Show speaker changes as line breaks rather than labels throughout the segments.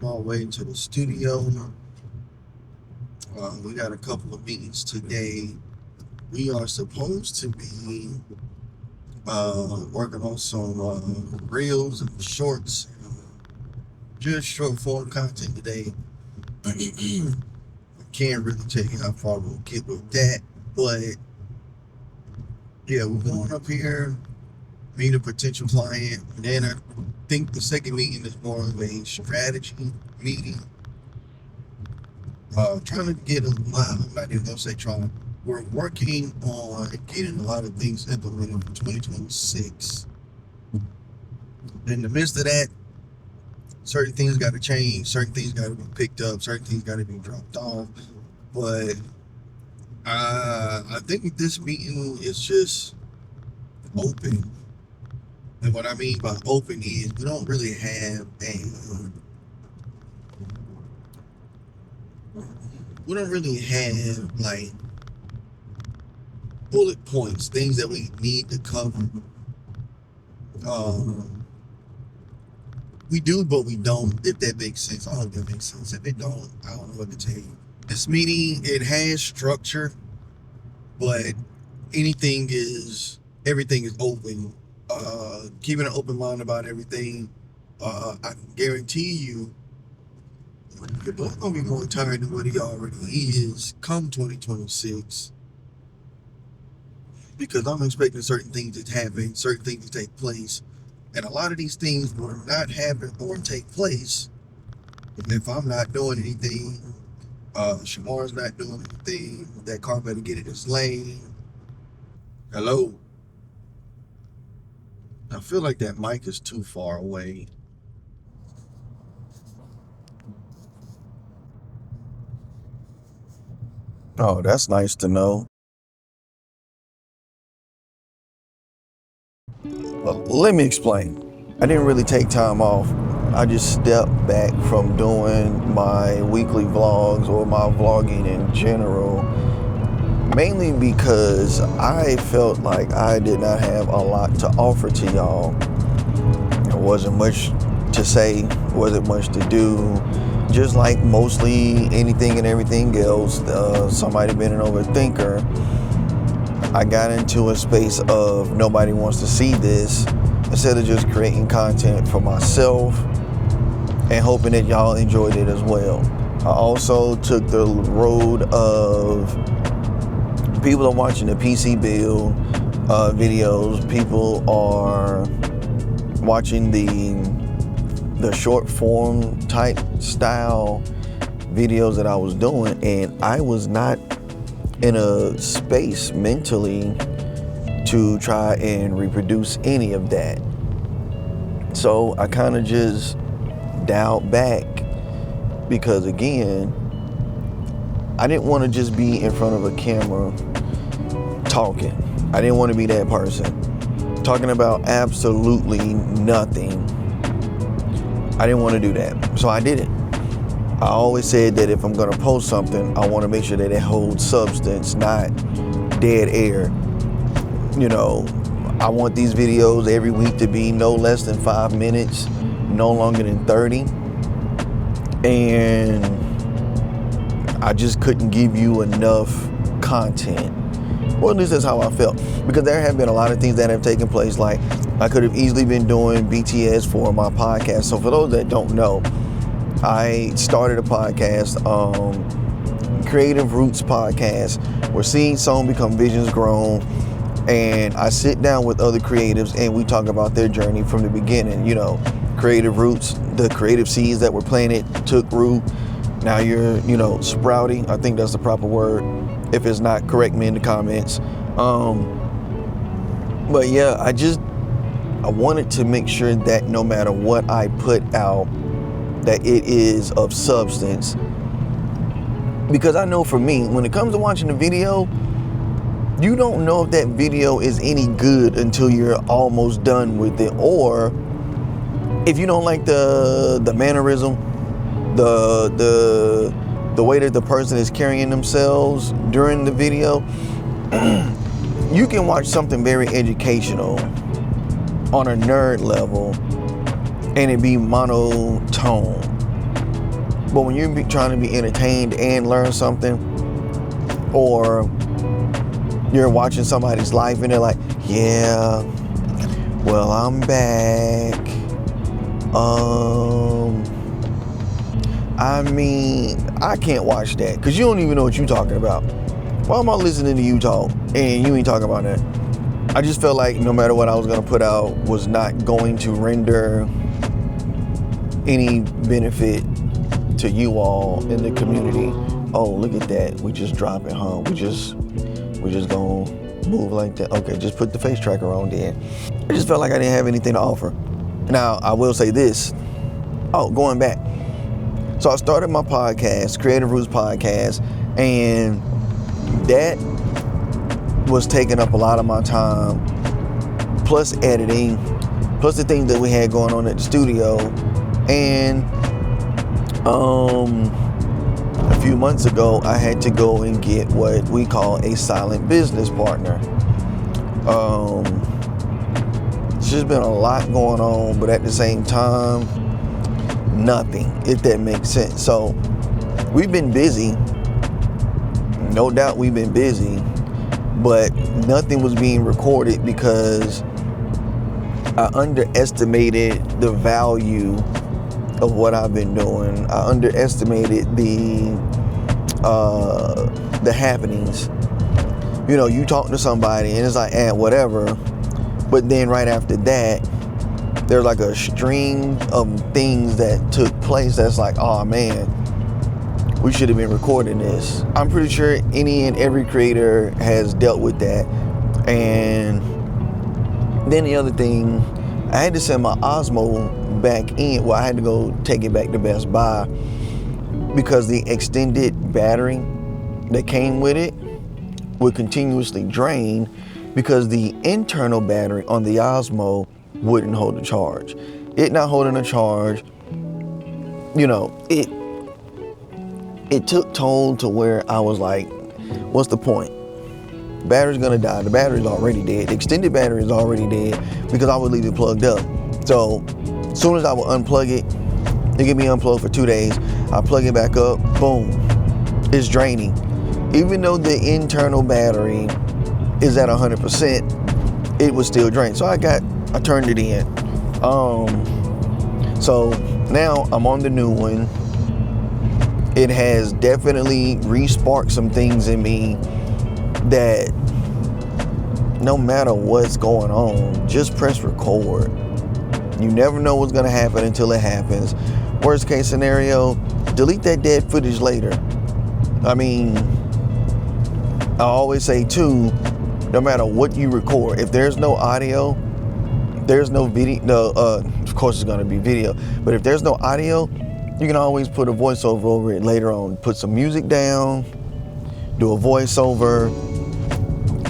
my way to the studio. We got a couple of meetings today. We are supposed to be working on some reels and shorts, just short form content today. I can't really tell you how far we'll get with that, but yeah, we're going up here, meet a potential client, and then I think the second meeting is more of a strategy meeting. Trying to get I'm not even gonna say trying. We're working on getting a lot of things implemented for 2026. In the midst of that, certain things got to change, certain things got to be picked up, certain things got to be dropped off. But I think this meeting is just open. And what I mean by open is we don't really have like bullet points, things that we need to cover. We do, but we don't, if that makes sense. I hope that makes sense. If it don't, I don't know what to tell you. This meeting, it has structure, but everything is open. Keeping an open mind about everything. I can guarantee you, you're both gonna be more tired than what he already is come 2026. Because I'm expecting certain things to happen, certain things to take place. And a lot of these things will not happen or take place if I'm not doing anything. Shamar's not doing anything. That car better get in his lane. Hello? I feel like that mic is too far away. Oh, that's nice to know. Let me explain. I didn't really take time off. I just stepped back from doing my weekly vlogs or my vlogging in general, mainly because I felt like I did not have a lot to offer to y'all. There wasn't much to say, wasn't much to do. Just like mostly anything and everything else, somebody being an overthinker, I got into a space of nobody wants to see this, instead of just creating content for myself and hoping that y'all enjoyed it as well. I also took the road of people are watching the PC build videos, people are watching the short form type style videos that I was doing, and I was not in a space mentally to try and reproduce any of that. So I kind of just dialed back because, again, I didn't want to just be in front of a camera talking. I didn't want to be that person talking about absolutely nothing. I didn't want to do that, so I didn't. I always said that if I'm going to post something, I want to make sure that it holds substance, not dead air. You know, I want these videos every week to be no less than 5 minutes, no longer than 30. And I just couldn't give you enough content. Well, at least that's how I felt. Because there have been a lot of things that have taken place. Like, I could have easily been doing BTS for my podcast. So for those that don't know, I started a podcast, Creative Roots Podcast, where Seeing Sown Become Visions Grown, and I sit down with other creatives and we talk about their journey from the beginning. You know, creative roots, the creative seeds that were planted took root. Now you're, sprouting. I think that's the proper word. If it's not, correct me in the comments. But yeah, I wanted to make sure that no matter what I put out, that it is of substance. Because I know for me, when it comes to watching a video, you don't know if that video is any good until you're almost done with it. Or if you don't like the mannerism, the way that the person is carrying themselves during the video, you can watch something very educational on a nerd level and it be monotone. But when you're trying to be entertained and learn something, or you're watching somebody's life and they're like, yeah, well, I'm back. I mean, I can't watch that because you don't even know what you're talking about. Why am I listening to you talk and you ain't talking about that? I just felt like no matter what I was going to put out was not going to render any benefit to you all in the community. Oh, look at that. We just drop it, huh? We just gonna move like that. Okay, just put the face tracker on then. I just felt like I didn't have anything to offer. Now, I will say this. Oh, going back. So I started my podcast, Creative Roots Podcast, and that was taking up a lot of my time, plus editing, plus the things that we had going on at the studio. And a few months ago, I had to go and get what we call a silent business partner. It's just been a lot going on, but at the same time, nothing, if that makes sense. So we've been busy, no doubt we've been busy, but nothing was being recorded because I underestimated the value of what I've been doing. I underestimated the happenings. You know, you talk to somebody and it's like, whatever. But then right after that, there's like a string of things that took place that's like, oh man, we should have been recording this. I'm pretty sure any and every creator has dealt with that. And then the other thing, I had to send my Osmo back in. Well, I had to go take it back to Best Buy because the extended battery that came with it would continuously drain because the internal battery on the Osmo wouldn't hold a charge. It not holding a charge, you know, it took toll to where I was like, what's the point? Battery's gonna die. The battery's already dead. The extended battery is already dead because I would leave it plugged up. So as soon as I would unplug it, it get me unplugged for 2 days. I plug it back up, boom, it's draining. Even though the internal battery is at 100%, it was still drained. So I turned it in. So now I'm on the new one. It has definitely re-sparked some things in me that no matter what's going on, just press record. You never know what's gonna happen until it happens. Worst case scenario, delete that dead footage later. I mean, I always say too, no matter what you record, if there's no audio, there's no video, of course it's gonna be video, but if there's no audio, you can always put a voiceover over it later on. Put some music down, do a voiceover,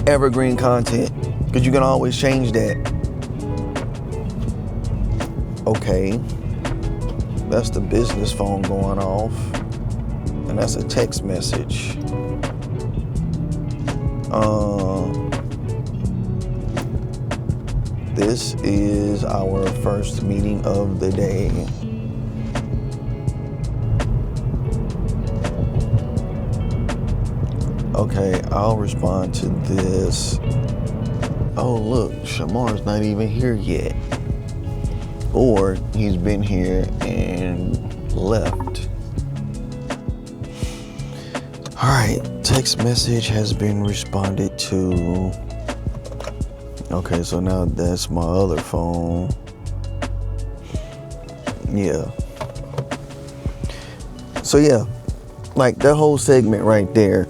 evergreen content, because you can always change that. Okay, that's the business phone going off, and that's a text message. This is our first meeting of the day. Okay, I'll respond to this. Oh look, Shamar's not even here yet. Or he's been here and left. Alright, text message has been responded to. Okay, so now that's my other phone. Yeah. So yeah, like that whole segment right there.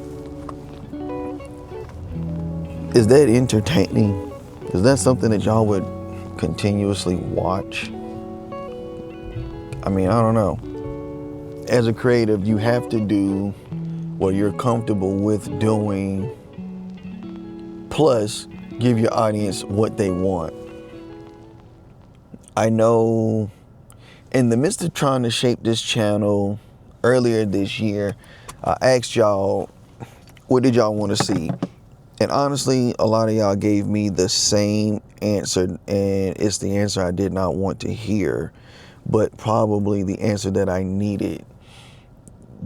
Is that entertaining? Is that something that y'all would continuously watch? I mean, I don't know. As a creative, you have to do what you're comfortable with doing, plus give your audience what they want. I know in the midst of trying to shape this channel earlier this year, I asked y'all, what did y'all want to see? And honestly, a lot of y'all gave me the same answer, and it's the answer I did not want to hear, but probably the answer that I needed.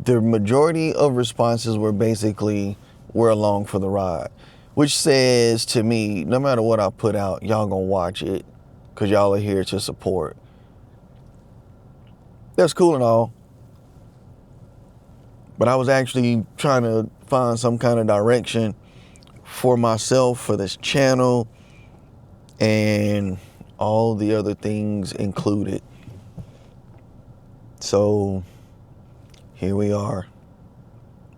the majority of responses were basically, we're along for the ride, which says to me, no matter what I put out, y'all gonna watch it because y'all are here to support. That's cool and all, but I was actually trying to find some kind of direction for myself, for this channel, and all the other things included. So here we are,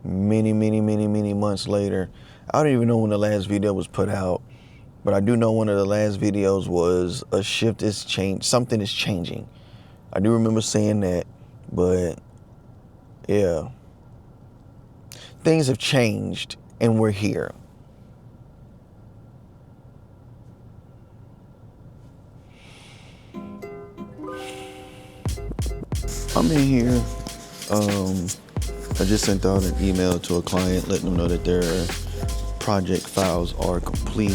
many months later. I don't even know when the last video was put out, but I do know one of the last videos was a shift is changed, something is changing. I do remember saying that, but yeah, things have changed and we're here. I'm in here. I just sent out an email to a client letting them know that their project files are complete.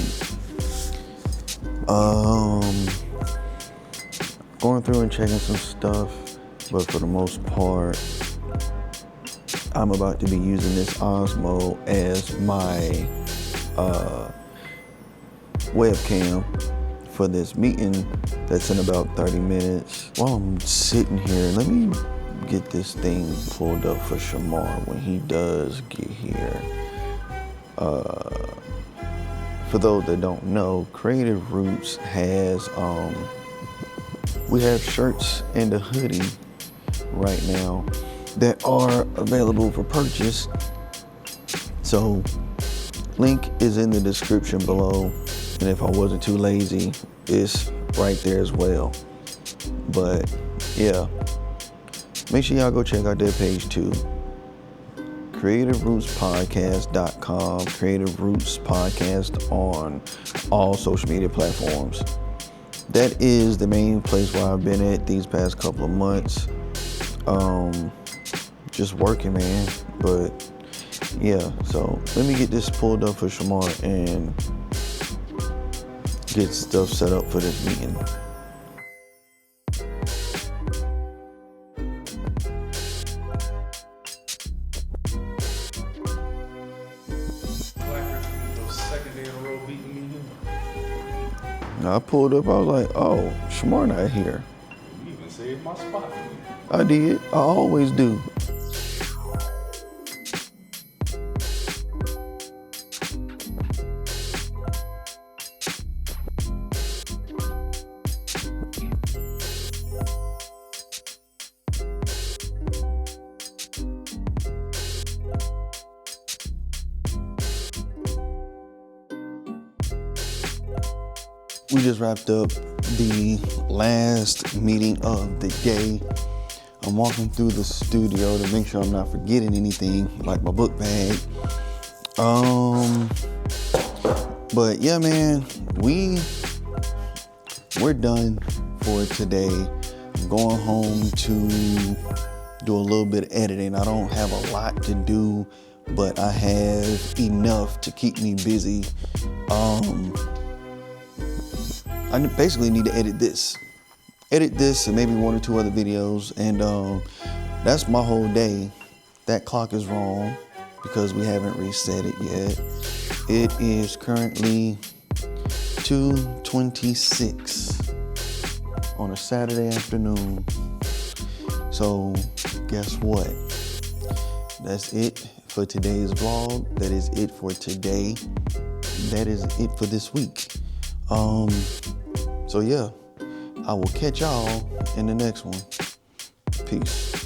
Going through and checking some stuff, but for the most part, I'm about to be using this Osmo as my webcam for this meeting that's in about 30 minutes. While I'm sitting here, let me get this thing pulled up for Shamar when he does get here. For those that don't know, Creative Roots has, we have shirts and a hoodie right now that are available for purchase. So link is in the description below. And if I wasn't too lazy, it's right there as well. But yeah, make sure y'all go check out their page too. CreativeRootsPodcast.com. Creative Roots Podcast on all social media platforms. That is the main place where I've been at these past couple of months. Just working, man. But yeah, so let me get this pulled up for Shamar and get stuff set up for this meeting. I pulled up, I was like, oh, Shamar not here.
You even saved my spot for me.
I did, I always do. We just wrapped up the last meeting of the day. I'm walking through the studio to make sure I'm not forgetting anything, like my book bag. But yeah, man, we're done for today. I'm going home to do a little bit of editing. I don't have a lot to do, but I have enough to keep me busy. I basically need to edit this and maybe one or two other videos, and that's my whole day. That clock is wrong because we haven't reset it yet. It is currently 2:26 on a Saturday afternoon. So guess what? That's it for today's vlog. That is it for today. That is it for this week. So yeah, I will catch y'all in the next one. Peace.